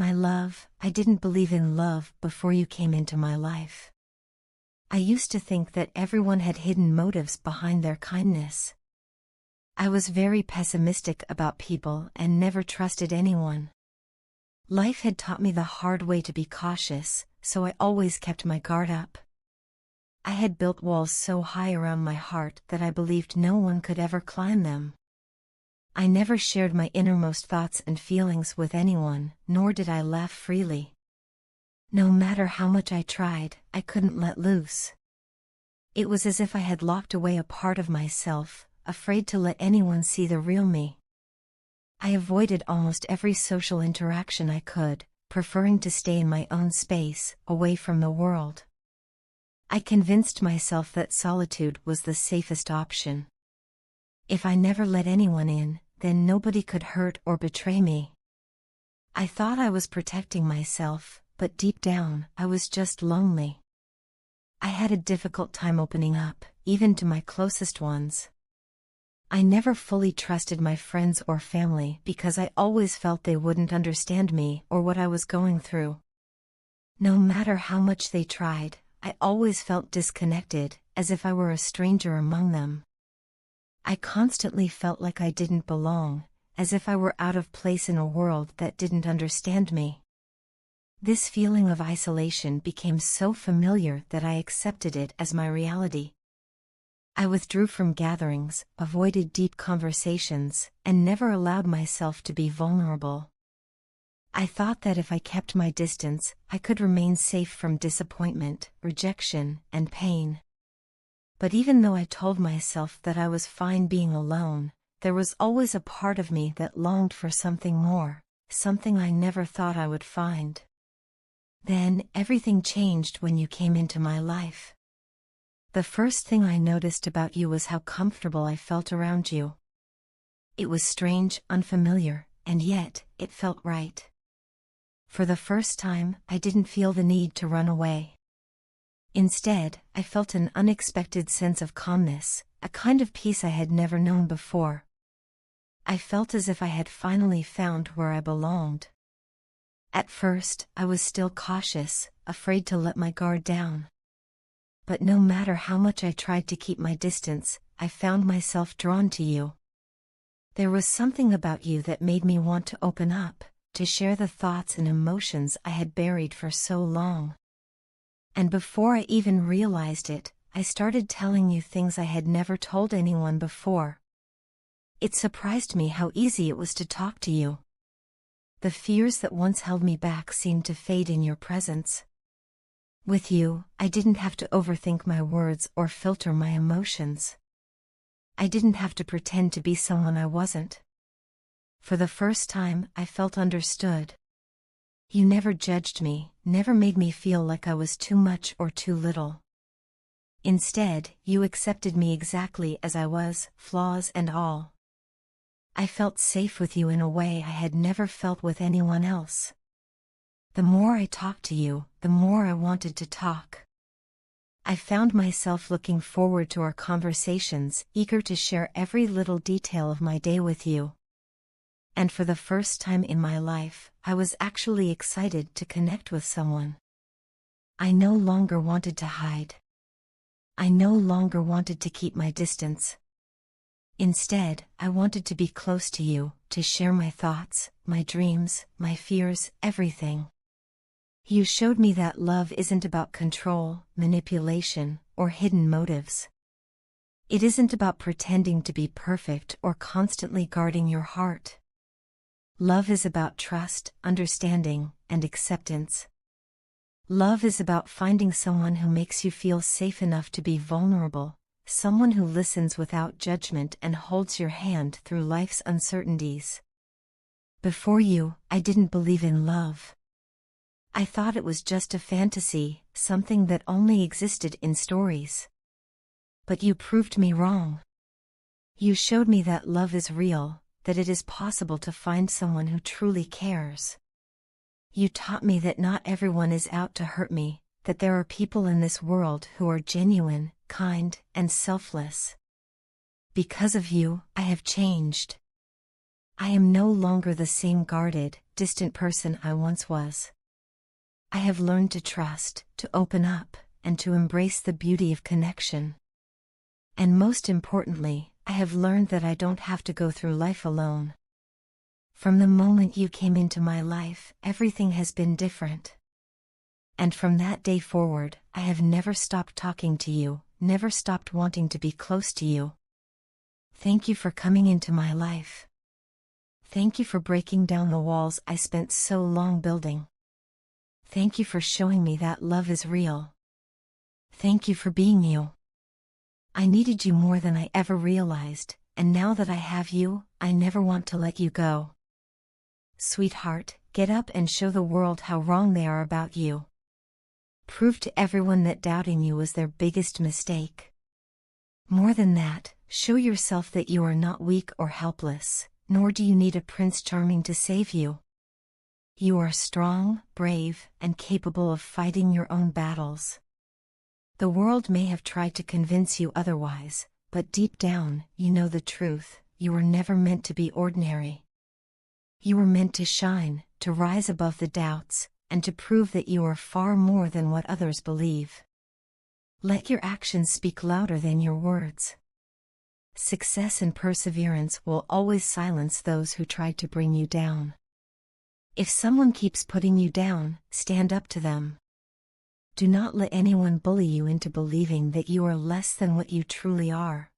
My love, I didn't believe in love before you came into my life. I used to think that everyone had hidden motives behind their kindness. I was very pessimistic about people and never trusted anyone. Life had taught me the hard way to be cautious, so I always kept my guard up. I had built walls so high around my heart that I believed no one could ever climb them. I never shared my innermost thoughts and feelings with anyone, nor did I laugh freely. No matter how much I tried, I couldn't let loose. It was as if I had locked away a part of myself, afraid to let anyone see the real me. I avoided almost every social interaction I could, preferring to stay in my own space, away from the world. I convinced myself that solitude was the safest option. If I never let anyone in, then nobody could hurt or betray me. I thought I was protecting myself, but deep down, I was just lonely. I had a difficult time opening up, even to my closest ones. I never fully trusted my friends or family because I always felt they wouldn't understand me or what I was going through. No matter how much they tried, I always felt disconnected, as if I were a stranger among them. I constantly felt like I didn't belong, as if I were out of place in a world that didn't understand me. This feeling of isolation became so familiar that I accepted it as my reality. I withdrew from gatherings, avoided deep conversations, and never allowed myself to be vulnerable. I thought that if I kept my distance, I could remain safe from disappointment, rejection, and pain. But even though I told myself that I was fine being alone, there was always a part of me that longed for something more, something I never thought I would find. Then, everything changed when you came into my life. The first thing I noticed about you was how comfortable I felt around you. It was strange, unfamiliar, and yet, it felt right. For the first time, I didn't feel the need to run away. Instead, I felt an unexpected sense of calmness, a kind of peace I had never known before. I felt as if I had finally found where I belonged. At first, I was still cautious, afraid to let my guard down. But no matter how much I tried to keep my distance, I found myself drawn to you. There was something about you that made me want to open up, to share the thoughts and emotions I had buried for so long. And before I even realized it, I started telling you things I had never told anyone before. It surprised me how easy it was to talk to you. The fears that once held me back seemed to fade in your presence. With you, I didn't have to overthink my words or filter my emotions. I didn't have to pretend to be someone I wasn't. For the first time, I felt understood. You never judged me, never made me feel like I was too much or too little. Instead, you accepted me exactly as I was, flaws and all. I felt safe with you in a way I had never felt with anyone else. The more I talked to you, the more I wanted to talk. I found myself looking forward to our conversations, eager to share every little detail of my day with you. And for the first time in my life, I was actually excited to connect with someone. I no longer wanted to hide. I no longer wanted to keep my distance. Instead, I wanted to be close to you, to share my thoughts, my dreams, my fears, everything. You showed me that love isn't about control, manipulation, or hidden motives. It isn't about pretending to be perfect or constantly guarding your heart. Love is about trust, understanding, and acceptance. Love is about finding someone who makes you feel safe enough to be vulnerable, someone who listens without judgment and holds your hand through life's uncertainties. Before you, I didn't believe in love. I thought it was just a fantasy, something that only existed in stories. But you proved me wrong. You showed me that love is real, that it is possible to find someone who truly cares. You taught me that not everyone is out to hurt me, that there are people in this world who are genuine, kind, and selfless. Because of you, I have changed. I am no longer the same guarded, distant person I once was. I have learned to trust, to open up, and to embrace the beauty of connection. And most importantly, I have learned that I don't have to go through life alone. From the moment you came into my life, everything has been different. And from that day forward, I have never stopped talking to you, never stopped wanting to be close to you. Thank you for coming into my life. Thank you for breaking down the walls I spent so long building. Thank you for showing me that love is real. Thank you for being you. I needed you more than I ever realized, and now that I have you, I never want to let you go. Sweetheart, get up and show the world how wrong they are about you. Prove to everyone that doubting you was their biggest mistake. More than that, show yourself that you are not weak or helpless, nor do you need a Prince Charming to save you. You are strong, brave, and capable of fighting your own battles. The world may have tried to convince you otherwise, but deep down, you know the truth. You were never meant to be ordinary. You were meant to shine, to rise above the doubts, and to prove that you are far more than what others believe. Let your actions speak louder than your words. Success and perseverance will always silence those who try to bring you down. If someone keeps putting you down, stand up to them. Do not let anyone bully you into believing that you are less than what you truly are.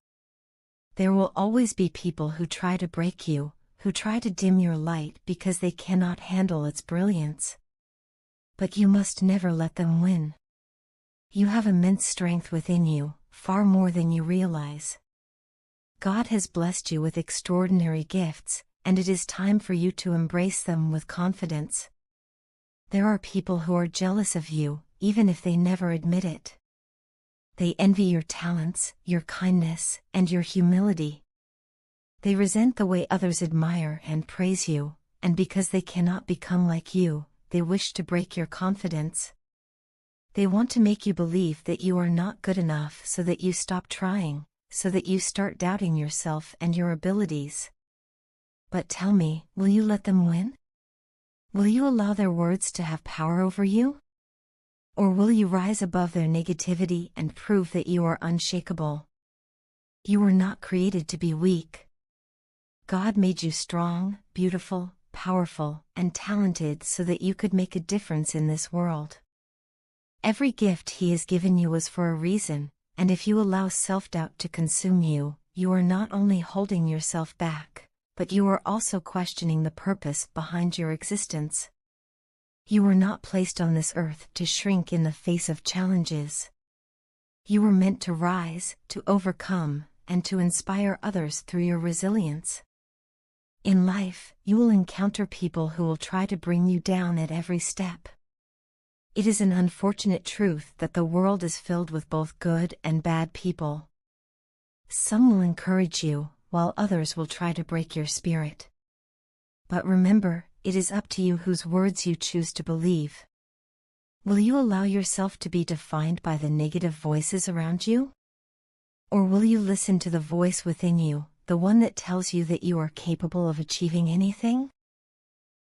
There will always be people who try to break you, who try to dim your light because they cannot handle its brilliance. But you must never let them win. You have immense strength within you, far more than you realize. God has blessed you with extraordinary gifts, and it is time for you to embrace them with confidence. There are people who are jealous of you, even if they never admit it. They envy your talents, your kindness, and your humility. They resent the way others admire and praise you, and because they cannot become like you, they wish to break your confidence. They want to make you believe that you are not good enough so that you stop trying, so that you start doubting yourself and your abilities. But tell me, will you let them win? Will you allow their words to have power over you? Or will you rise above their negativity and prove that you are unshakable? You were not created to be weak. God made you strong, beautiful, powerful, and talented so that you could make a difference in this world. Every gift He has given you was for a reason, and if you allow self-doubt to consume you, you are not only holding yourself back, but you are also questioning the purpose behind your existence. You were not placed on this earth to shrink in the face of challenges. You were meant to rise, to overcome, and to inspire others through your resilience. In life, you will encounter people who will try to bring you down at every step. It is an unfortunate truth that the world is filled with both good and bad people. Some will encourage you, while others will try to break your spirit. But remember, it is up to you whose words you choose to believe. Will you allow yourself to be defined by the negative voices around you? Or will you listen to the voice within you, the one that tells you that you are capable of achieving anything?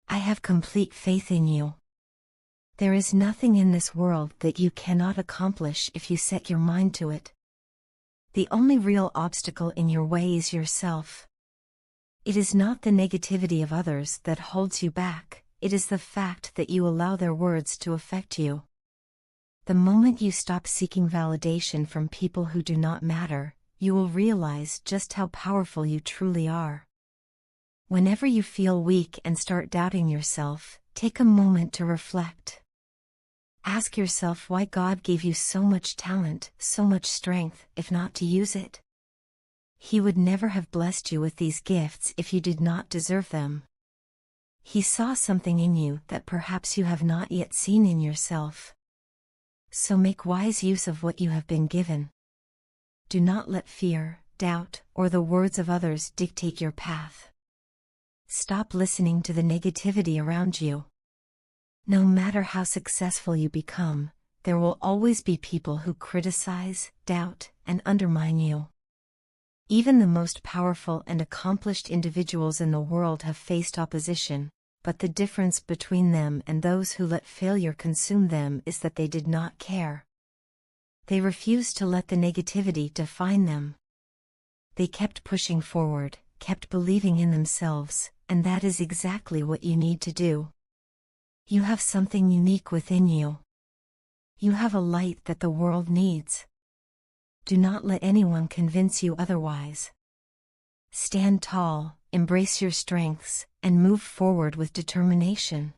I have complete faith in you. There is nothing in this world that you cannot accomplish if you set your mind to it. The only real obstacle in your way is yourself. It is not the negativity of others that holds you back, it is the fact that you allow their words to affect you. The moment you stop seeking validation from people who do not matter, you will realize just how powerful you truly are. Whenever you feel weak and start doubting yourself, take a moment to reflect. Ask yourself why God gave you so much talent, so much strength, if not to use it. He would never have blessed you with these gifts if you did not deserve them. He saw something in you that perhaps you have not yet seen in yourself. So make wise use of what you have been given. Do not let fear, doubt, or the words of others dictate your path. Stop listening to the negativity around you. No matter how successful you become, there will always be people who criticize, doubt, and undermine you. Even the most powerful and accomplished individuals in the world have faced opposition, but the difference between them and those who let failure consume them is that they did not care. They refused to let the negativity define them. They kept pushing forward, kept believing in themselves, and that is exactly what you need to do. You have something unique within you. You have a light that the world needs. Do not let anyone convince you otherwise. Stand tall, embrace your strengths, and move forward with determination.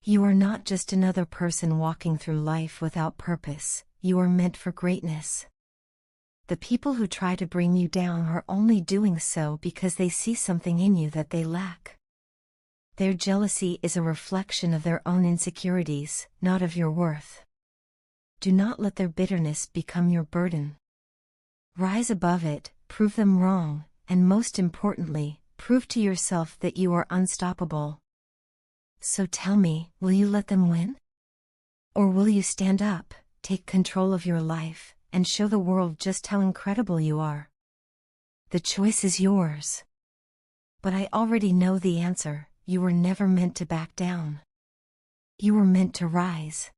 You are not just another person walking through life without purpose, you are meant for greatness. The people who try to bring you down are only doing so because they see something in you that they lack. Their jealousy is a reflection of their own insecurities, not of your worth. Do not let their bitterness become your burden. Rise above it, prove them wrong, and most importantly, prove to yourself that you are unstoppable. So tell me, will you let them win? Or will you stand up, take control of your life, and show the world just how incredible you are? The choice is yours. But I already know the answer: you were never meant to back down. You were meant to rise.